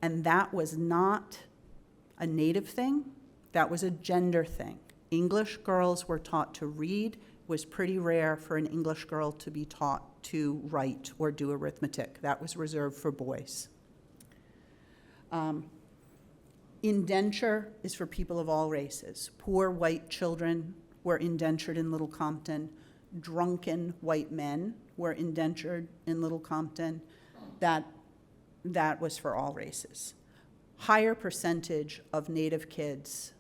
And that was not a native thing, that was a gender thing. English girls were taught to read. It was pretty rare for an English girl to be taught to write or do arithmetic. That was reserved for boys. Indenture is for people of all races. Poor white children were indentured in Little Compton. Drunken white men were indentured in Little Compton. That was for all races. Higher percentage of Native kids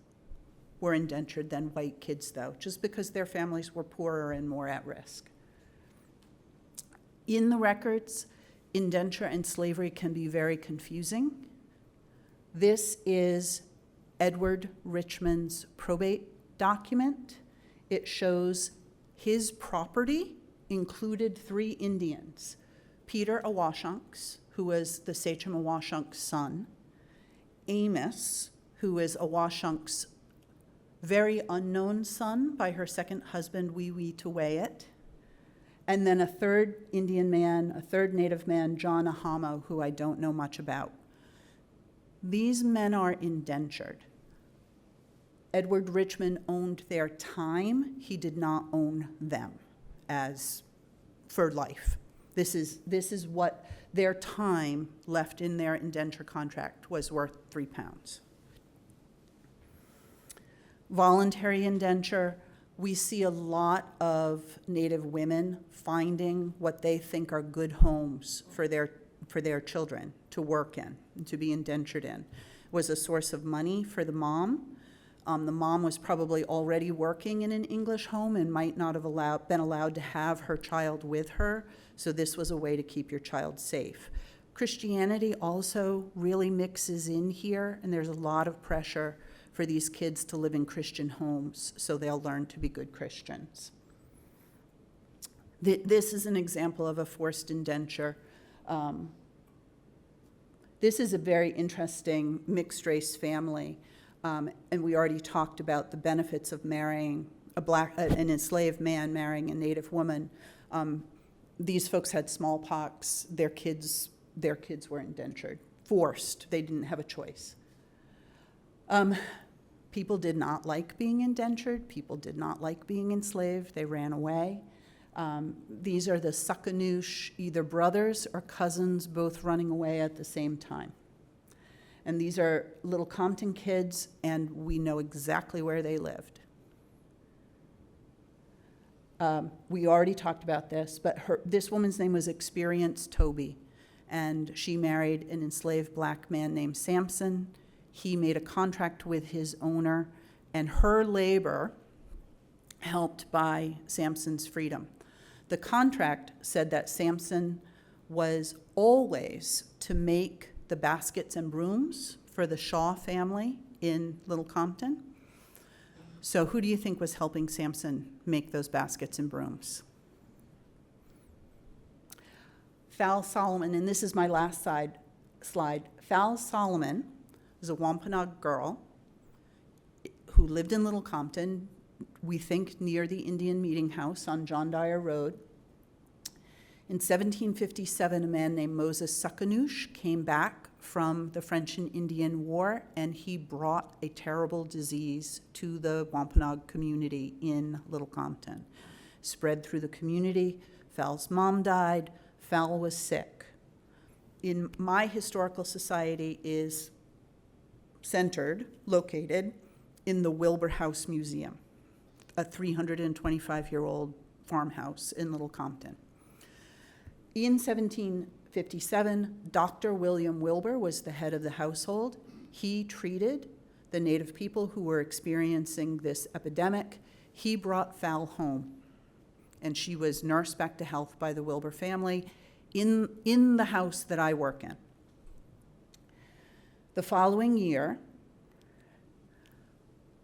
were indentured than white kids, though, just because their families were poorer and more at risk. In the records, indenture and slavery can be very confusing. This is Edward Richmond's probate document. It shows his property included 3 Indians, Peter Awashunks, who was the Sachem Awashunk's son, Amos, who is Awashunk's very unknown son by her second husband, Wee Wee Tewayet, and then a 3rd Indian man, a 3rd Native man, John Ahamo, who I don't know much about. These men are indentured. Edward Richmond owned their time. He did not own them as for life. This is what their time left in their indenture contract was worth £3. Voluntary indenture, we see a lot of Native women finding what they think are good homes for their children to work in and to be indentured in. It was a source of money for the mom. The mom was probably already working in an English home and might not have been allowed to have her child with her, so this was a way to keep your child safe. Christianity also really mixes in here, and there's a lot of pressure for these kids to live in Christian homes so they'll learn to be good Christians. This is an example of a forced indenture. This is a very interesting mixed-race family. And we already talked about the benefits of marrying an enslaved man marrying a Native woman. These folks had smallpox. Their kids were indentured, forced. They didn't have a choice. People did not like being indentured. People did not like being enslaved. They ran away. These are the Suckanoosh, either brothers or cousins, both running away at the same time. And these are Little Compton kids, and we know exactly where they lived. We already talked about this, but this woman's name was Experience Toby, and she married an enslaved black man named Samson. He made a contract with his owner, and her labor helped buy Samson's freedom. The contract said that Samson was always to make the baskets and brooms for the Shaw family in Little Compton. So who do you think was helping Samson make those baskets and brooms? Fal Solomon, and this is my last slide. Fal Solomon was a Wampanoag girl who lived in Little Compton, we think near the Indian Meeting House on John Dyer Road. In 1757, a man named Moses Suckanoosh came back from the French and Indian War, and he brought a terrible disease to the Wampanoag community in Little Compton. Spread through the community. Fal's mom died. Fal was sick. In my historical society is located in the Wilbur House Museum, a 325-year-old farmhouse in Little Compton. In 1757, Dr. William Wilbur was the head of the household. He treated the Native people who were experiencing this epidemic. He brought Fal home, and she was nursed back to health by the Wilbur family in the house that I work in. The following year,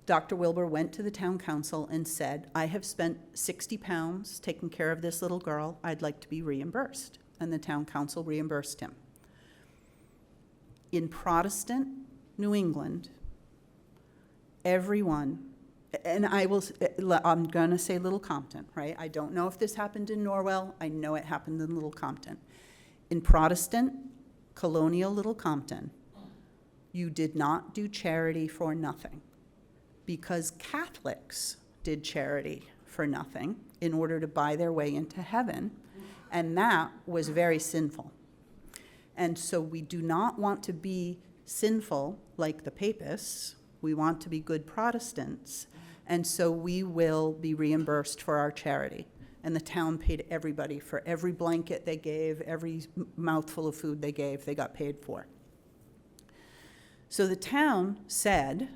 Dr. Wilbur went to the town council and said, I have spent 60 pounds taking care of this little girl. I'd like to be reimbursed. And the town council reimbursed him. In Protestant New England, everyone, and I'm going to say Little Compton, right? I don't know if this happened in Norwell. I know it happened in Little Compton. In Protestant, colonial Little Compton, you did not do charity for nothing, because Catholics did charity for nothing in order to buy their way into heaven, and that was very sinful. And so we do not want to be sinful like the papists. We want to be good Protestants, and so we will be reimbursed for our charity. And the town paid everybody for every blanket they gave, every mouthful of food they gave, they got paid for. So the town said,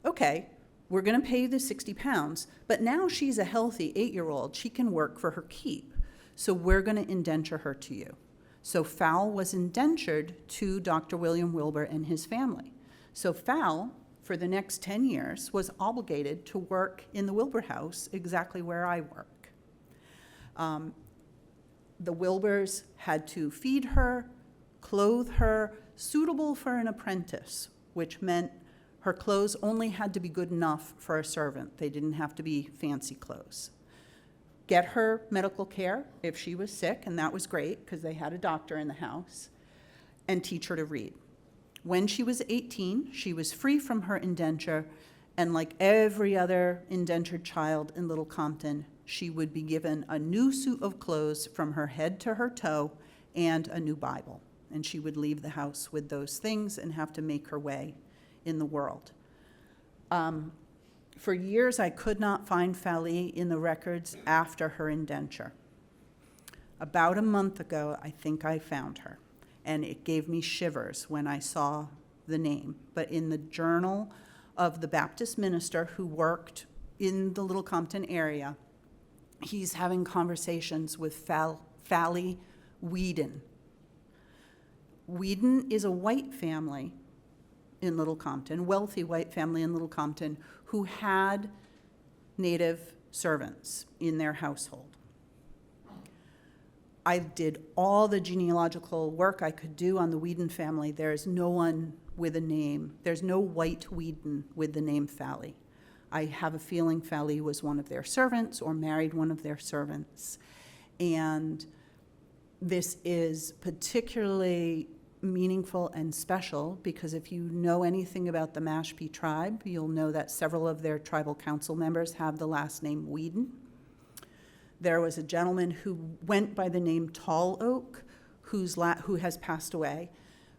okay, we're going to pay you the 60 pounds, but now she's a healthy 8-year-old. She can work for her keep. So we're going to indenture her to you. So Fal was indentured to Dr. William Wilbur and his family. So Fal, for the next 10 years, was obligated to work in the Wilbur house exactly where I work. The Wilburs had to feed her, clothe her, suitable for an apprentice, which meant her clothes only had to be good enough for a servant. They didn't have to be fancy clothes. Get her medical care if she was sick, and that was great because they had a doctor in the house, and teach her to read. When she was 18, she was free from her indenture, and like every other indentured child in Little Compton, she would be given a new suit of clothes from her head to her toe and a new Bible. And she would leave the house with those things and have to make her way in the world. For years, I could not find Fali in the records after her indenture. About a month ago, I think I found her, and it gave me shivers when I saw the name. But in the journal of the Baptist minister who worked in the Little Compton area, he's having conversations with Fali Whedon. Whedon is a white family in Little Compton, wealthy white family in Little Compton, who had Native servants in their household. I did all the genealogical work I could do on the Whedon family. There's no one with a name. There's no white Whedon with the name Fali. I have a feeling Fali was one of their servants or married one of their servants. And this is particularly meaningful and special because if you know anything about the Mashpee tribe, you'll know that several of their tribal council members have the last name Whedon. There was a gentleman who went by the name Tall Oak, who has passed away,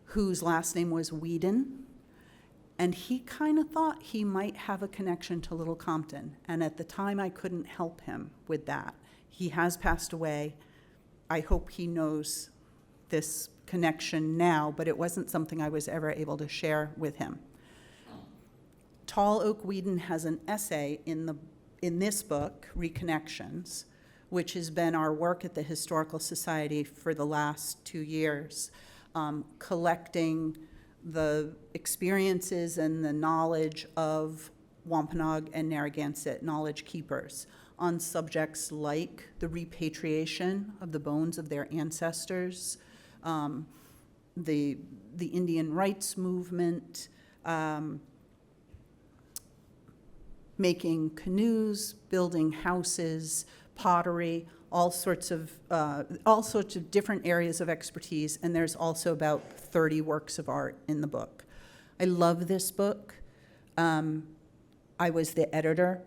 whose last name was Whedon. And he kind of thought he might have a connection to Little Compton. And at the time, I couldn't help him with that. He has passed away. I hope he knows this connection now, but it wasn't something I was ever able to share with him. Tall Oak Whedon has an essay in this book, Reconnections, which has been our work at the Historical Society for the last 2 years, collecting the experiences and the knowledge of Wampanoag and Narragansett knowledge keepers on subjects like the repatriation of the bones of their ancestors, the Indian rights movement, making canoes, building houses, pottery, all sorts of different areas of expertise, and there's also about 30 works of art in the book. I love this book. I was the editor.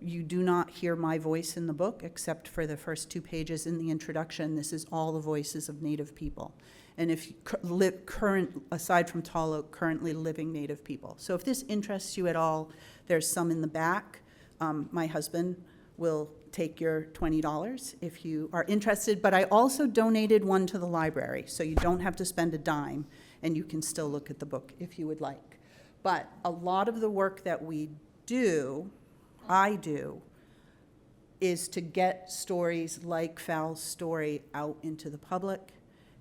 You do not hear my voice in the book except for the first 2 pages in the introduction. This is all the voices of Native people. And if you aside from Tall Oak, currently living Native people. So if this interests you at all, there's some in the back. My husband will take your $20 if you are interested, but I also donated one to the library, so you don't have to spend a dime, and you can still look at the book if you would like. But a lot of the work that I do, is to get stories like Fal's story out into the public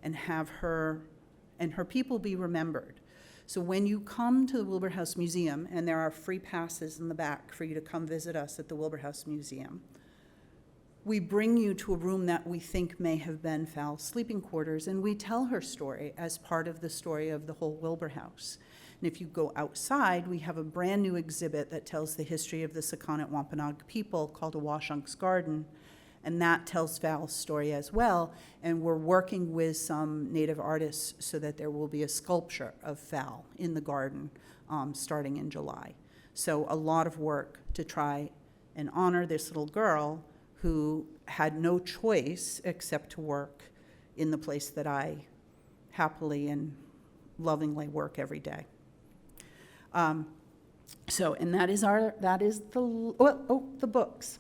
and have her and her people be remembered. So when you come to the Wilbur House Museum, and there are free passes in the back for you to come visit us at the Wilbur House Museum, we bring you to a room that we think may have been Fal's sleeping quarters, and we tell her story as part of the story of the whole Wilbur House. And if you go outside, we have a brand new exhibit that tells the history of the Sakonnet Wampanoag people called A Washunk's Garden, and that tells Fal's story as well. And we're working with some Native artists so that there will be a sculpture of Fal in the garden starting in July. So a lot of work to try and honor this little girl who had no choice except to work in the place that I happily and lovingly work every day. And that is the books.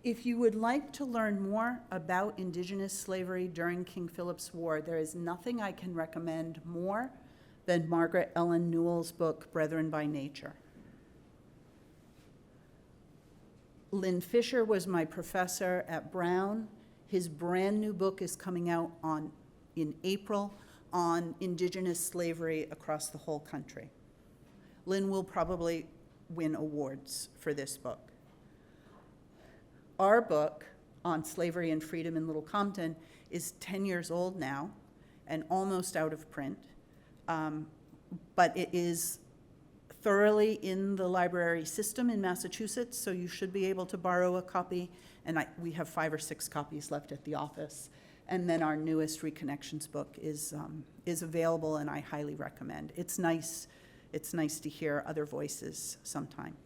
If you would like to learn more about Indigenous slavery during King Philip's War, there is nothing I can recommend more than Margaret Ellen Newell's book, Brethren by Nature. Lynn Fisher was my professor at Brown. His brand new book is coming out in April on Indigenous slavery across the whole country. Lynn will probably win awards for this book. Our book on slavery and freedom in Little Compton is 10 years old now and almost out of print, but it is thoroughly in the library system in Massachusetts, so you should be able to borrow a copy, and we have 5 or 6 copies left at the office. And then our newest Reconnections book is available, and I highly recommend. It's nice to hear other voices sometime.